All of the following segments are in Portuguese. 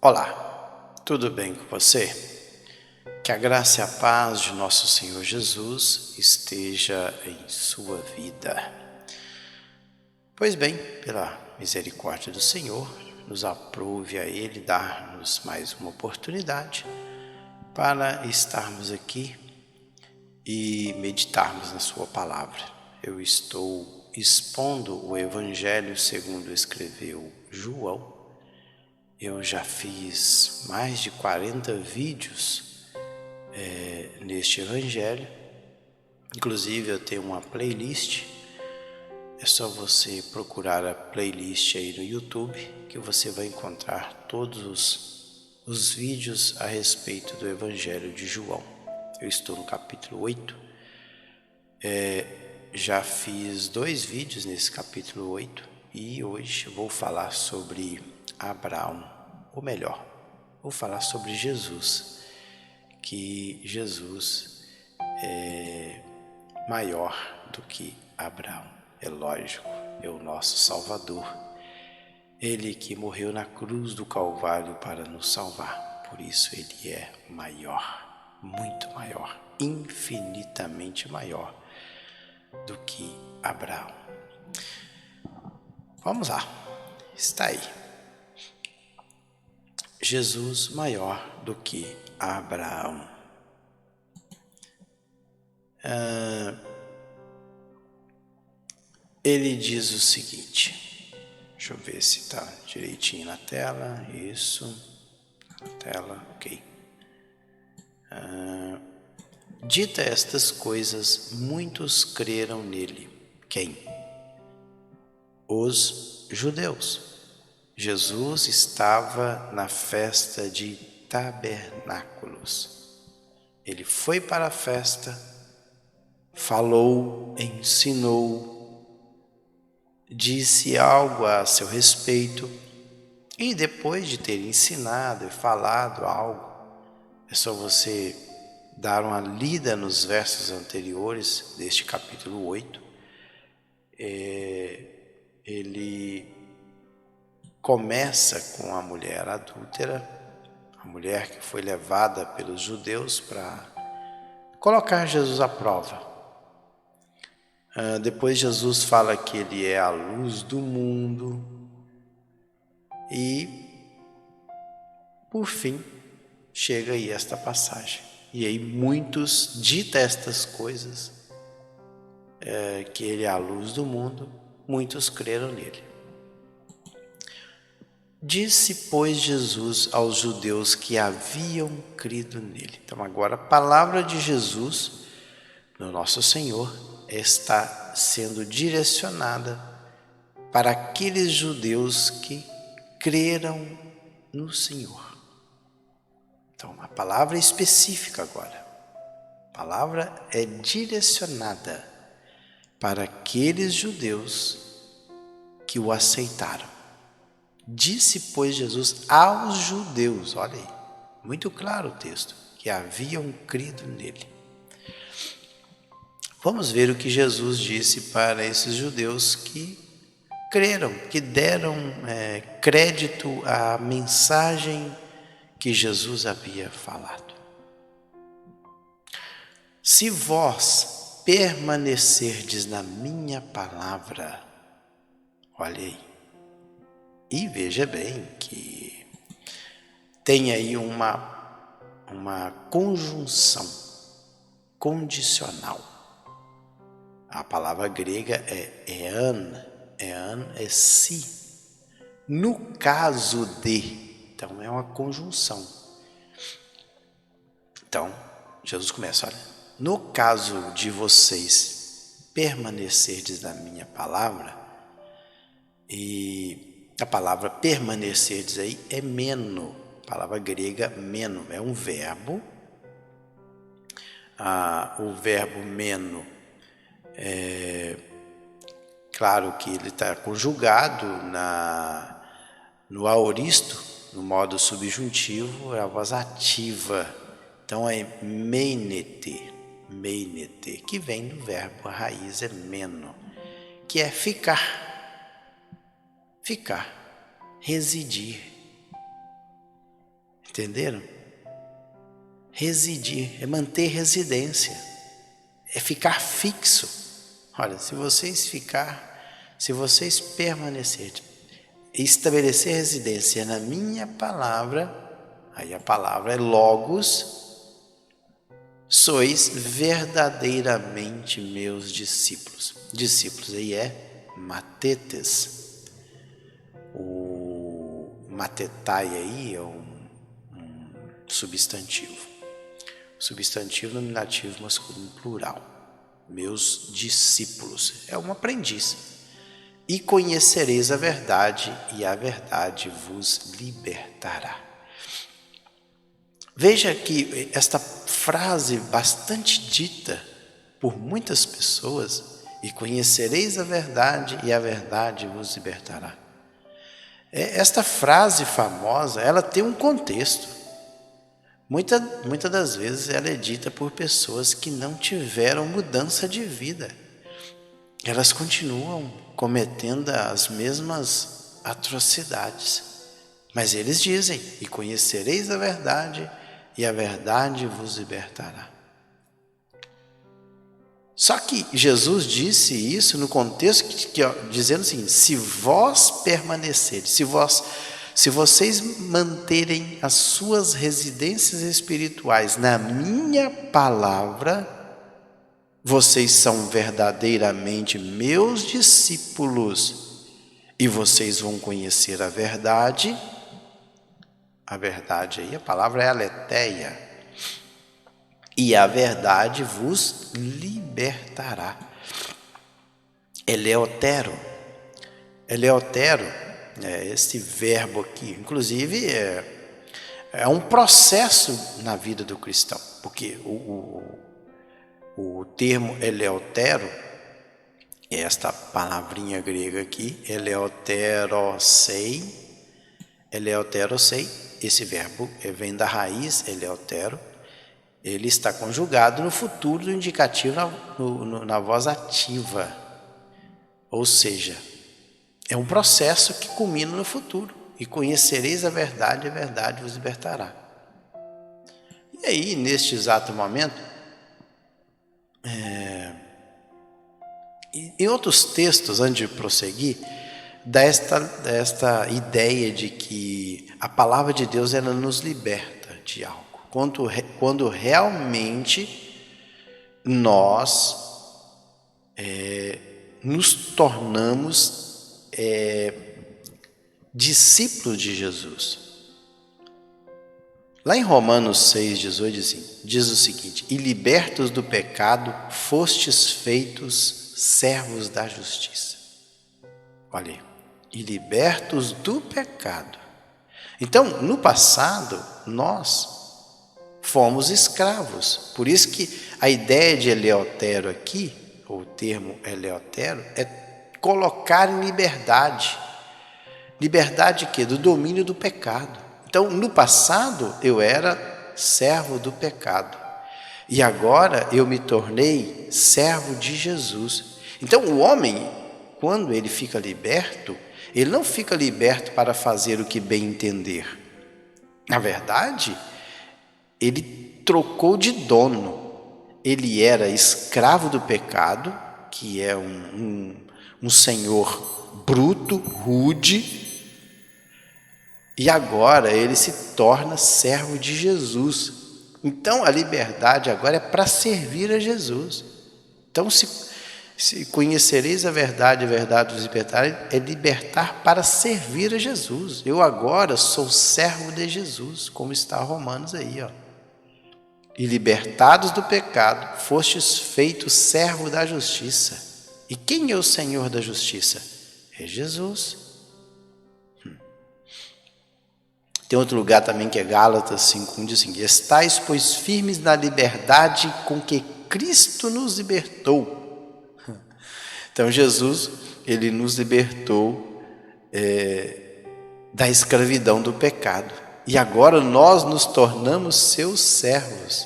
Olá, tudo bem com você? Que a graça e a paz de nosso Senhor Jesus esteja em sua vida. Pois bem, pela misericórdia do Senhor, nos aprouve a Ele dar-nos mais uma oportunidade para estarmos aqui e meditarmos na sua palavra. Eu estou expondo o Evangelho segundo escreveu João. Eu já fiz mais de 40 vídeos neste Evangelho. Inclusive eu tenho uma playlist. É só você procurar a playlist aí no YouTube que você vai encontrar todos os vídeos a respeito do Evangelho de João. Eu estou no capítulo 8. Já fiz 2 vídeos nesse capítulo 8 e hoje vou falar sobre Abraão, ou melhor, vou falar sobre Jesus, que Jesus é maior do que Abraão, é lógico, é o nosso Salvador, Ele que morreu na cruz do Calvário para nos salvar, por isso Ele é maior, muito maior, infinitamente maior do que Abraão. Vamos lá, está aí. Jesus maior do que Abraão. Ele diz o seguinte, deixa eu ver se está direitinho na tela, isso, na tela, ok. Dita estas coisas, muitos creram nele. Quem? Os judeus. Jesus estava na festa de tabernáculos. Ele foi para a festa, falou, ensinou, disse algo a seu respeito e depois de ter ensinado e falado algo, é só você dar uma lida nos versos anteriores deste capítulo 8, ele começa com a mulher adúltera, a mulher que foi levada pelos judeus para colocar Jesus à prova. Depois Jesus fala que ele é a luz do mundo e, por fim, chega aí esta passagem. E aí muitos dita estas coisas, que ele é a luz do mundo, muitos creram nele. Disse, pois, Jesus aos judeus que haviam crido nele. Então agora a palavra de Jesus, no nosso Senhor, está sendo direcionada para aqueles judeus que creram no Senhor. Então a palavra é específica agora. A palavra é direcionada para aqueles judeus que o aceitaram. Disse, pois, Jesus aos judeus, olha aí, muito claro o texto, que haviam crido nele. Vamos ver o que Jesus disse para esses judeus que creram, que deram crédito à mensagem que Jesus havia falado. Se vós permanecerdes na minha palavra, olha aí, e veja bem que tem aí uma conjunção condicional. A palavra grega é ean é se. No caso de, então é uma conjunção. Então, Jesus começa, olha, no caso de vocês permanecerdes na minha palavra, e a palavra permanecerdes aí é meno, a palavra grega meno, é um verbo. O verbo meno, claro que ele está conjugado no aoristo, no modo subjuntivo, é a voz ativa. Então é meinete, que vem do verbo, a raiz é meno, que é ficar, residir. Entenderam? Residir é manter residência, é ficar fixo. Olha, se vocês permanecerem, estabelecer residência na minha palavra, aí a palavra é logos, sois verdadeiramente meus discípulos. Discípulos aí é matetes. O matetai aí é um substantivo. Substantivo nominativo masculino plural. Meus discípulos. É um aprendiz. E conhecereis a verdade, e a verdade vos libertará. Veja que esta frase bastante dita por muitas pessoas, e conhecereis a verdade, e a verdade vos libertará. Esta frase famosa, ela tem um contexto. Muitas das vezes ela é dita por pessoas que não tiveram mudança de vida. Elas continuam cometendo as mesmas atrocidades. Mas eles dizem, e conhecereis a verdade, e a verdade vos libertará. Só que Jesus disse isso no contexto dizendo assim, se vós permanecerdes, se vocês manterem as suas residências espirituais na minha palavra, vocês são verdadeiramente meus discípulos e vocês vão conhecer a verdade. A verdade aí, a palavra é aletheia. E a verdade vos libertará. Eleotero. Eleotero, esse verbo aqui, inclusive, é um processo na vida do cristão, porque o termo eleotero, esta palavrinha grega aqui, eleoterosei, esse verbo vem da raiz eleotero, ele está conjugado no futuro do indicativo na voz ativa, ou seja, é um processo que culmina no futuro. E conhecereis a verdade vos libertará. E aí, neste exato momento, em outros textos, antes de prosseguir, dá esta ideia de que a palavra de Deus ela nos liberta de algo. Quando realmente nós nos tornamos discípulos de Jesus. Lá em Romanos 6,18 diz o seguinte: e libertos do pecado, fostes feitos servos da justiça. Olha aí, e libertos do pecado. Então, no passado, nós fomos escravos. Por isso que a ideia de eleotero aqui, ou o termo eleotero, é colocar em liberdade. Liberdade de quê? Do domínio do pecado. Então, no passado, eu era servo do pecado. E agora eu me tornei servo de Jesus. Então, o homem, quando ele fica liberto, ele não fica liberto para fazer o que bem entender. Na verdade, ele trocou de dono. Ele era escravo do pecado, que é um senhor bruto, rude, e agora ele se torna servo de Jesus. Então a liberdade agora é para servir a Jesus. Então se conhecereis a verdade vos libertará, é libertar para servir a Jesus. Eu agora sou servo de Jesus, como está Romanos aí, ó. E libertados do pecado, fostes feitos servo da justiça. E quem é o Senhor da justiça? É Jesus. Tem outro lugar também que é Gálatas 5:1, diz assim: estais, pois, firmes na liberdade com que Cristo nos libertou. Então Jesus, ele nos libertou da escravidão do pecado. E agora nós nos tornamos seus servos.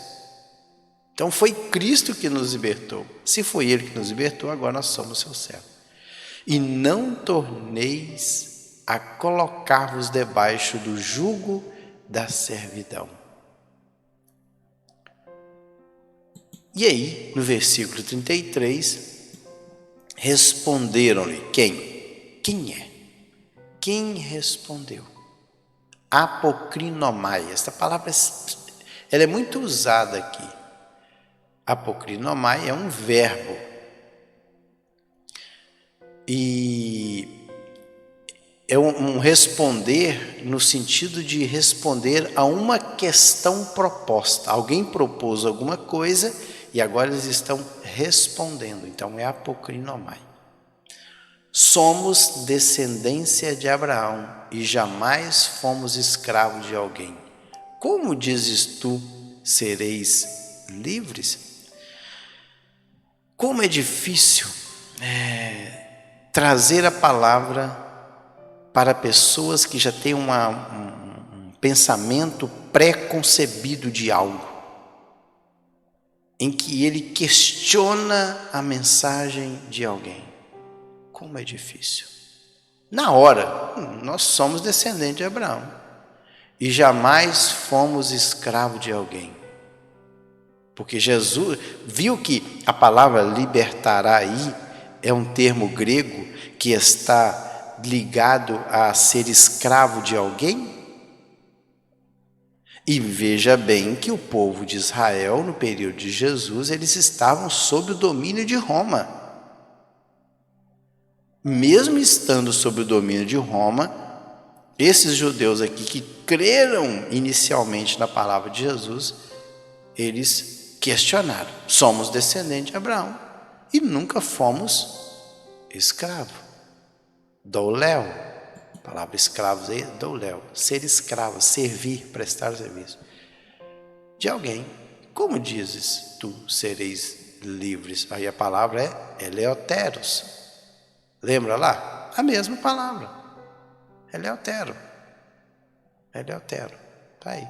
Então foi Cristo que nos libertou. Se foi Ele que nos libertou, agora nós somos seus servos. E não torneis a colocar-vos debaixo do jugo da servidão. E aí, no versículo 33, responderam-lhe quem? Quem é? Quem respondeu? Apocrinomai. Esta palavra ela é muito usada aqui. Apocrinomai é um verbo. E é um responder no sentido de responder a uma questão proposta. Alguém propôs alguma coisa e agora eles estão respondendo. Então é apocrinomai. Somos descendência de Abraão e jamais fomos escravos de alguém. Como dizes tu, sereis livres? Como é difícil trazer a palavra para pessoas que já têm um pensamento pré-concebido de algo, em que ele questiona a mensagem de alguém. Como é difícil. Na hora, nós somos descendentes de Abraão e jamais fomos escravos de alguém. Porque Jesus viu que a palavra libertará aí é um termo grego que está ligado a ser escravo de alguém. E veja bem que o povo de Israel, no período de Jesus, eles estavam sob o domínio de Roma. Mesmo estando sob o domínio de Roma, esses judeus aqui que creram inicialmente na palavra de Jesus, eles questionaram. Somos descendentes de Abraão e nunca fomos escravos. Douléu, a palavra escravos aí, douléu, ser escravo, servir, prestar serviço de alguém. Como dizes tu, sereis livres? Aí a palavra é eleoteros. Lembra lá? A mesma palavra. Eleutero. Eleutero. Está aí.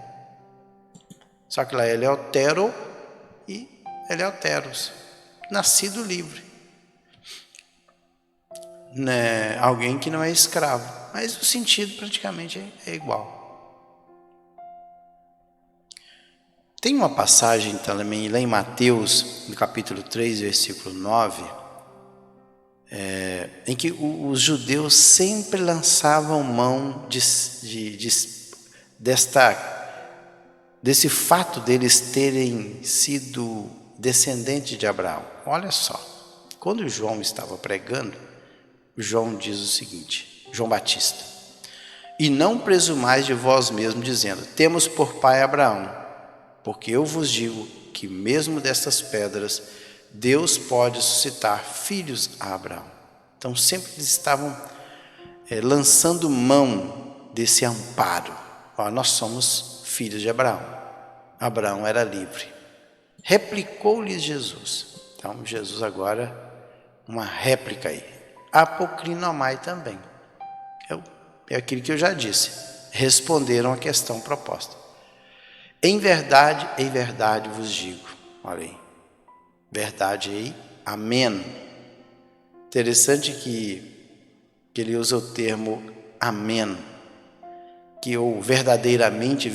Só que lá é eleutero e eleuteros. Nascido livre. Né? Alguém que não é escravo. Mas o sentido praticamente é igual. Tem uma passagem também lá em Mateus, no capítulo 3, versículo 9, em que os judeus sempre lançavam mão desse fato deles terem sido descendentes de Abraão. Olha só, quando João estava pregando, João diz o seguinte, João Batista: e não presumais de vós mesmos, dizendo, temos por pai Abraão, porque eu vos digo que mesmo destas pedras Deus pode suscitar filhos a Abraão. Então sempre eles estavam lançando mão desse amparo. Nós somos filhos de Abraão. Abraão era livre. Replicou-lhes Jesus. Então Jesus agora, uma réplica aí. Apocrinomai também. É aquilo que eu já disse. Responderam a questão proposta. Em verdade vos digo. Olha aí. Verdade aí. Amém. Interessante que ele usa o termo amém, que ou verdadeiramente,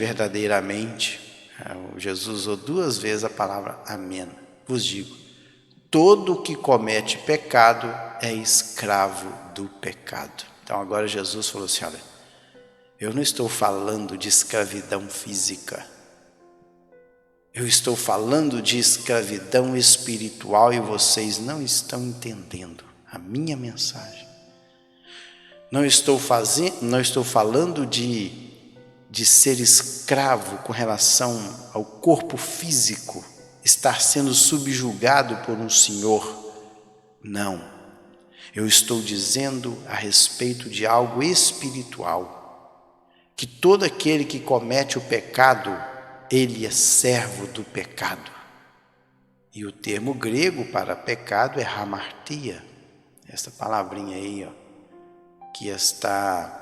Jesus usou 2 vezes a palavra amém. Vos digo, todo que comete pecado é escravo do pecado. Então agora Jesus falou assim, olha, eu não estou falando de escravidão física, eu estou falando de escravidão espiritual e vocês não estão entendendo a minha mensagem. Não estou falando de ser escravo com relação ao corpo físico, estar sendo subjugado por um senhor. Não. Eu estou dizendo a respeito de algo espiritual, que todo aquele que comete o pecado, ele é servo do pecado. E o termo grego para pecado é hamartia, essa palavrinha aí, que está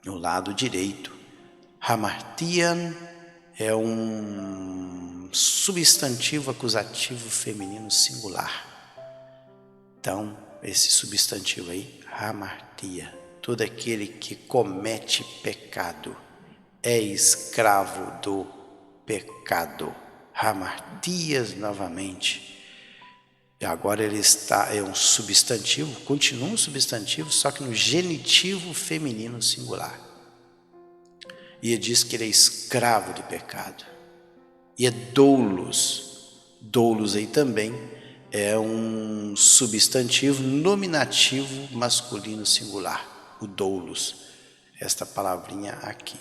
no lado direito. Hamartian é um substantivo acusativo feminino singular. Então, esse substantivo aí, hamartia, todo aquele que comete pecado é escravo do pecado. Hamartias novamente. E agora ele é um substantivo, continua um substantivo, só que no genitivo feminino singular. E ele diz que ele é escravo do pecado. E é doulos. Doulos aí também é um substantivo nominativo masculino singular. O doulos. Esta palavrinha aqui.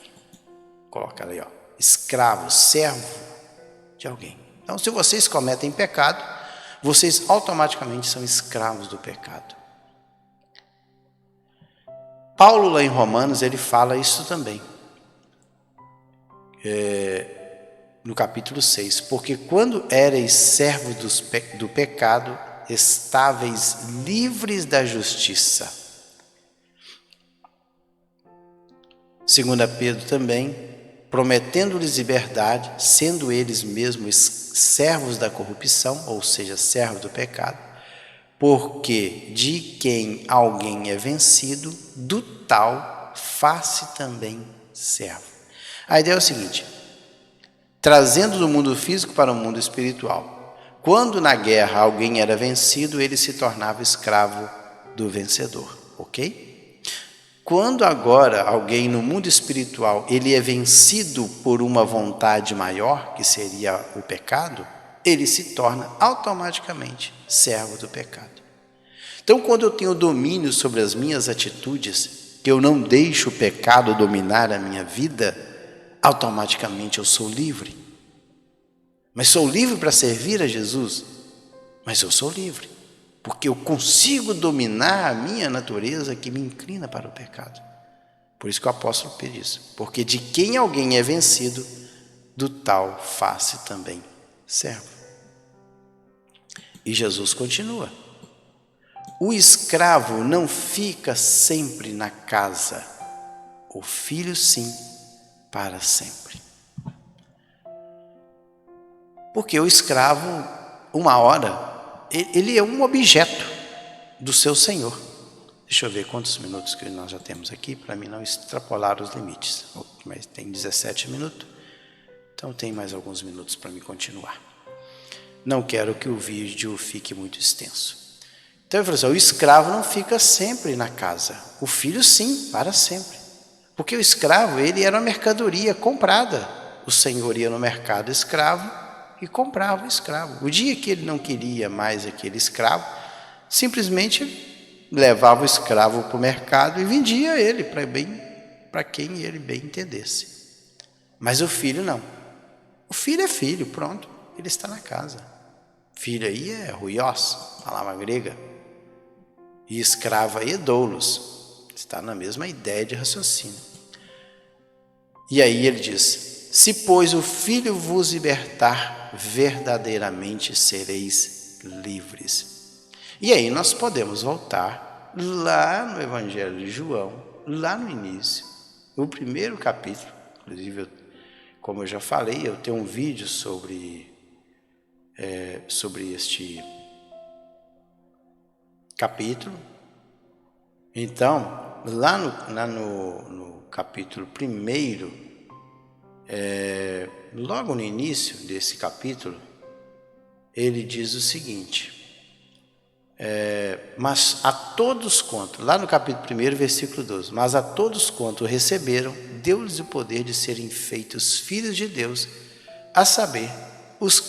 Coloca ela aí, ó. Escravo, servo de alguém. Então, se vocês cometem pecado, vocês automaticamente são escravos do pecado. Paulo, lá em Romanos, ele fala isso também. No capítulo 6. Porque quando éreis servos do pecado, estáveis livres da justiça. 2 Pedro também, prometendo-lhes liberdade, sendo eles mesmos servos da corrupção, ou seja, servos do pecado, porque de quem alguém é vencido, do tal faz-se também servo. A ideia é o seguinte: trazendo do mundo físico para o mundo espiritual. Quando na guerra alguém era vencido, ele se tornava escravo do vencedor, ok? Quando agora alguém no mundo espiritual, ele é vencido por uma vontade maior, que seria o pecado, ele se torna automaticamente servo do pecado. Então, quando eu tenho domínio sobre as minhas atitudes, que eu não deixo o pecado dominar a minha vida, automaticamente eu sou livre. Mas sou livre para servir a Jesus? Mas eu sou livre, porque eu consigo dominar a minha natureza que me inclina para o pecado. Por isso que o apóstolo Pedro diz: porque de quem alguém é vencido, do tal faz-se também servo. E Jesus continua: o escravo não fica sempre na casa, o filho sim, para sempre. Porque o escravo, uma hora, ele é um objeto do seu senhor. Deixa eu ver quantos minutos que nós já temos aqui, para mim não extrapolar os limites. Mas tem 17 minutos, então tem mais alguns minutos para me continuar. Não quero que o vídeo fique muito extenso. Então ele falou assim: o escravo não fica sempre na casa, o filho sim, para sempre. Porque o escravo, ele era uma mercadoria comprada. O senhor ia no mercado escravo e comprava o escravo. O dia que ele não queria mais aquele escravo, simplesmente levava o escravo para o mercado e vendia ele para quem ele bem entendesse. Mas o filho não. O filho é filho, pronto, ele está na casa. Filho aí é huios, palavra grega. E escravo aí é doulos. Está na mesma ideia de raciocínio. E aí ele diz: se pois o filho vos libertar, verdadeiramente sereis livres. E aí nós podemos voltar lá no Evangelho de João, lá no início, no primeiro capítulo. Inclusive, como eu já falei, eu tenho um vídeo sobre este capítulo. Então, lá no capítulo 1, logo no início desse capítulo, ele diz o seguinte: mas a todos quanto, lá no capítulo 1, versículo 12, mas a todos quanto receberam, deu-lhes o poder de serem feitos filhos de Deus, a saber, os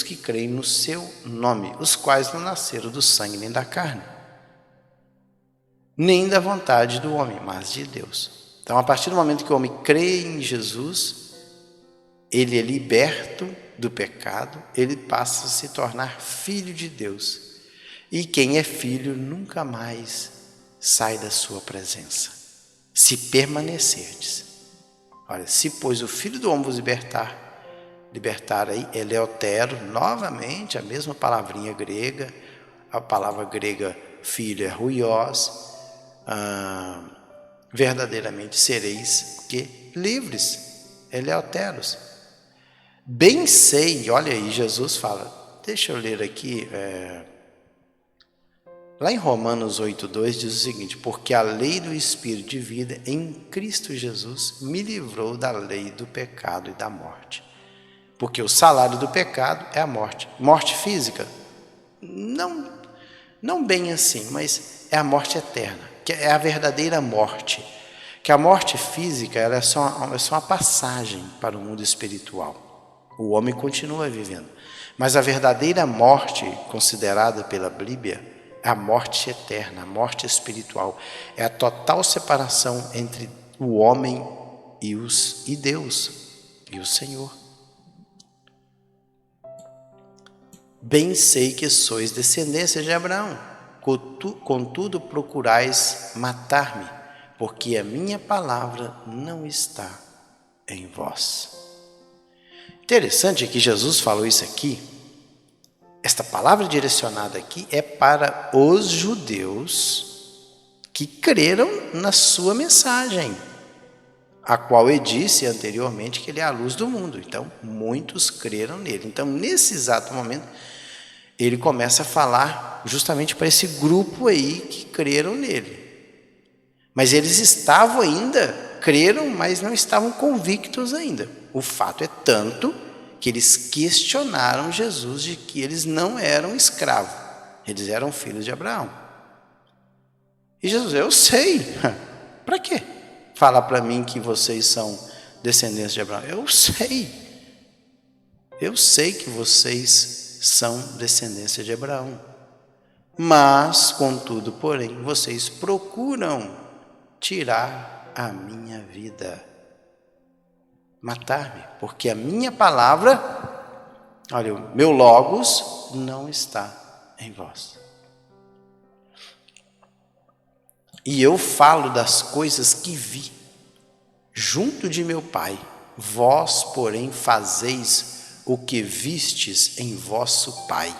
que creem no seu nome, os quais não nasceram do sangue nem da carne, nem da vontade do homem, mas de Deus. Então, a partir do momento que o homem crê em Jesus, ele é liberto do pecado, ele passa a se tornar filho de Deus. E quem é filho nunca mais sai da sua presença, se permanecerdes. Olha, se pois o Filho do Homem vos libertar aí, eleutero, novamente a mesma palavrinha grega, a palavra grega filho é huios, verdadeiramente sereis que livres, eleuteros. Bem sei, olha aí, Jesus fala, deixa eu ler aqui, Lá em Romanos 8,2 diz o seguinte: porque a lei do Espírito de vida em Cristo Jesus me livrou da lei do pecado e da morte. Porque o salário do pecado é a morte. Morte física? Não bem assim, mas é a morte eterna, que é a verdadeira morte. Que a morte física ela é só uma passagem para o mundo espiritual. O homem continua vivendo. Mas a verdadeira morte, considerada pela Bíblia, é a morte eterna, a morte espiritual. É a total separação entre o homem e Deus, e o Senhor. Bem sei que sois descendência de Abraão, contudo procurais matar-me, porque a minha palavra não está em vós. Interessante que Jesus falou isso aqui. Esta palavra direcionada aqui é para os judeus que creram na sua mensagem, a qual ele disse anteriormente que ele é a luz do mundo. Então, muitos creram nele. Então, nesse exato momento, ele começa a falar justamente para esse grupo aí que creram nele. Mas eles estavam ainda, creram, mas não estavam convictos ainda. O fato é tanto que eles questionaram Jesus de que eles não eram escravos, eles eram filhos de Abraão. E Jesus, eu sei, para quê? Falar para mim que vocês são descendentes de Abraão. Eu sei que vocês são descendência de Abraão. Mas, contudo, porém, vocês procuram tirar a minha vida, matar-me, porque a minha palavra, olha, o meu logos não está em vós. E eu falo das coisas que vi junto de meu Pai, vós, porém, fazeis o que vistes em vosso pai.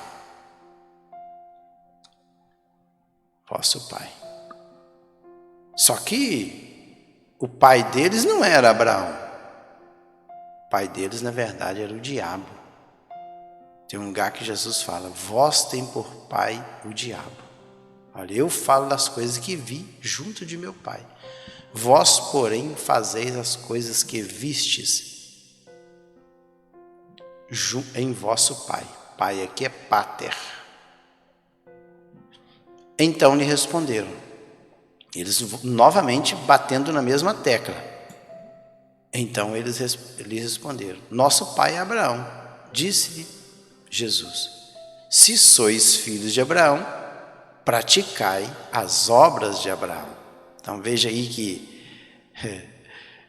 Vosso pai. Só que o pai deles não era Abraão. O pai deles, na verdade, era o diabo. Tem um lugar que Jesus fala: vós tem por pai o diabo. Olha, eu falo das coisas que vi junto de meu pai. Vós, porém, fazeis as coisas que vistes em vosso pai. Pai aqui é pater. Então lhe responderam. Eles novamente batendo na mesma tecla. Então eles lhe responderam: nosso pai é Abraão. Disse-lhe Jesus: se sois filhos de Abraão, praticai as obras de Abraão. Então veja aí que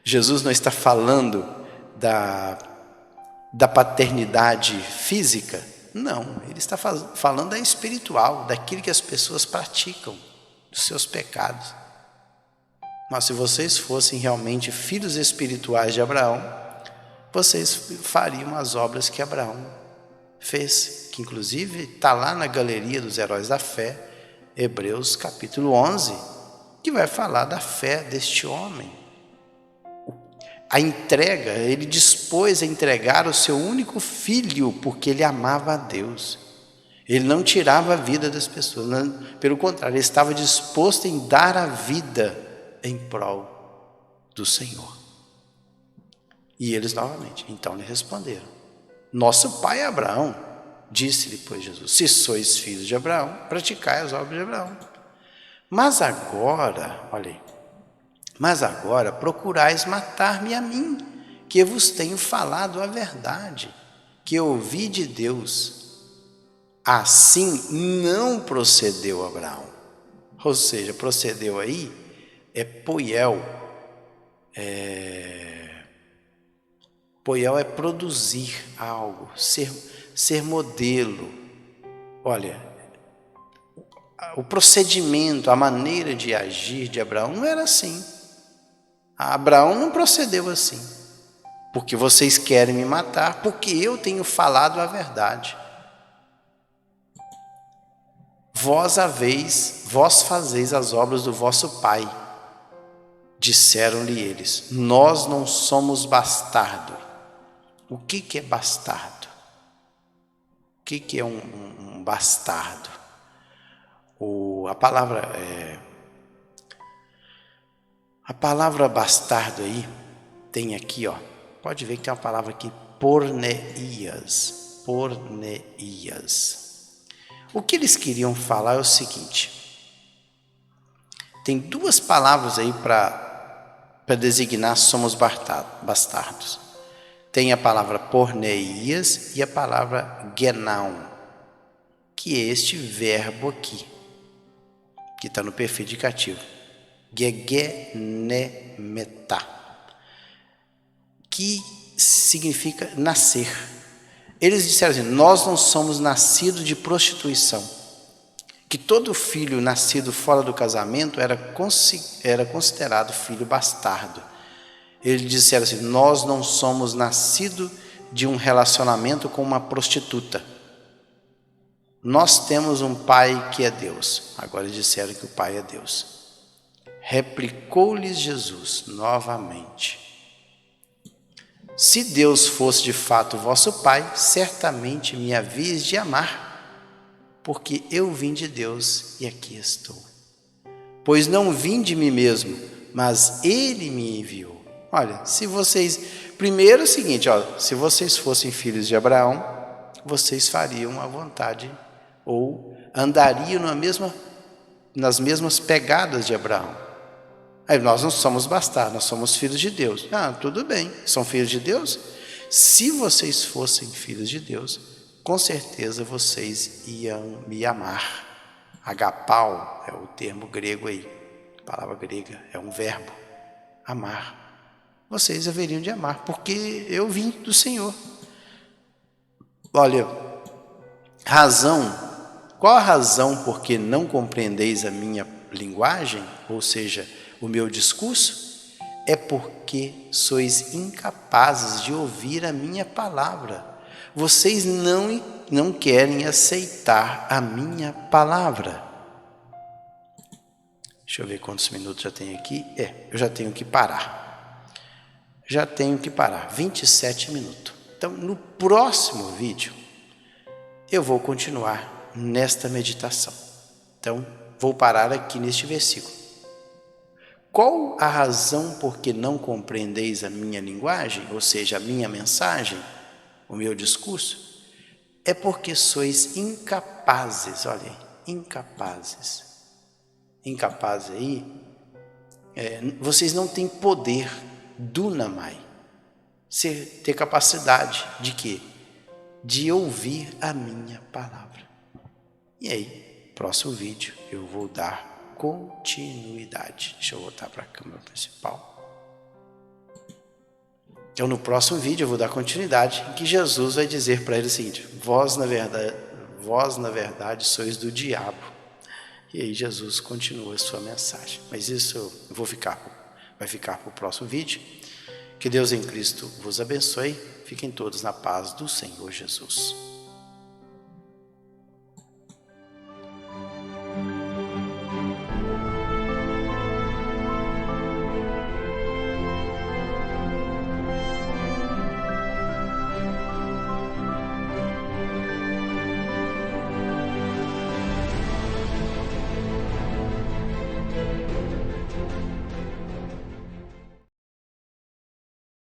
Jesus não está falando da paternidade física. Não, ele está falando da espiritual, daquilo que as pessoas praticam, dos seus pecados. Mas se vocês fossem realmente filhos espirituais de Abraão, vocês fariam as obras que Abraão fez, que inclusive está lá na galeria dos heróis da fé, Hebreus capítulo 11, que vai falar da fé deste homem. A entrega, ele dispôs a entregar o seu único filho, porque ele amava a Deus. Ele não tirava a vida das pessoas, não, pelo contrário, ele estava disposto em dar a vida em prol do Senhor. E eles novamente, então lhe responderam: nosso pai Abraão. Disse-lhe, pois, Jesus: se sois filhos de Abraão, praticai as obras de Abraão. Mas agora, olha aí, mas agora procurais matar-me a mim, que vos tenho falado a verdade, que ouvi de Deus. Assim não procedeu Abraão. Ou seja, procedeu aí é poiel. Poiel é produzir algo, ser modelo. Olha, o procedimento, a maneira de agir de Abraão não era assim. Abraão não procedeu assim. Porque vocês querem me matar, porque eu tenho falado a verdade. Vós fazeis as obras do vosso pai. Disseram-lhe eles: nós não somos bastardo. O que é bastardo? O que é um bastardo? a palavra bastardo aí, tem aqui, ó, pode ver que tem uma palavra aqui, porneias. O que eles queriam falar é o seguinte: tem duas palavras aí para designar somos bastardos. Tem a palavra porneias e a palavra genaun, que é este verbo aqui, que está no perfeito indicativo, gegenemetá, que significa nascer. Eles disseram assim: nós não somos nascidos de prostituição, que todo filho nascido fora do casamento era considerado filho bastardo. Eles disseram assim: nós não somos nascidos de um relacionamento com uma prostituta. Nós temos um pai que é Deus. Agora eles disseram que o pai é Deus. Replicou-lhes Jesus novamente: se Deus fosse de fato vosso pai, certamente me havíeis de amar, porque eu vim de Deus e aqui estou. Pois não vim de mim mesmo, mas ele me enviou. Olha, se vocês... Primeiro é o seguinte, ó, se vocês fossem filhos de Abraão, vocês fariam a vontade, ou andariam nas mesmas pegadas de Abraão. Aí nós não somos bastardos, nós somos filhos de Deus. Ah, tudo bem, são filhos de Deus? Se vocês fossem filhos de Deus, com certeza vocês iam me amar. Agapau é o termo grego aí, a palavra grega, é um verbo, amar. Vocês haveriam de amar, porque eu vim do Senhor. Olha, qual a razão por que não compreendeis a minha linguagem, ou seja, o meu discurso? É porque sois incapazes de ouvir a minha palavra. Vocês não querem aceitar a minha palavra. Deixa eu ver quantos minutos já tem aqui. Eu já tenho que parar. 27 minutos. Então, no próximo vídeo, eu vou continuar nesta meditação. Então, vou parar aqui neste versículo. Qual a razão por que não compreendeis a minha linguagem, ou seja, a minha mensagem, o meu discurso? É porque sois incapazes, olhem, incapazes. Incapazes aí, vocês não têm poder, dunamai, ter capacidade de quê? De ouvir a minha palavra. E aí, próximo vídeo, eu vou dar continuidade. Deixa eu voltar para a câmera principal. Então, no próximo vídeo, eu vou dar continuidade, em que Jesus vai dizer para ele o seguinte: vós, na verdade, sois do diabo. E aí, Jesus continua a sua mensagem. Mas isso vai ficar para o próximo vídeo. Que Deus em Cristo vos abençoe. Fiquem todos na paz do Senhor Jesus.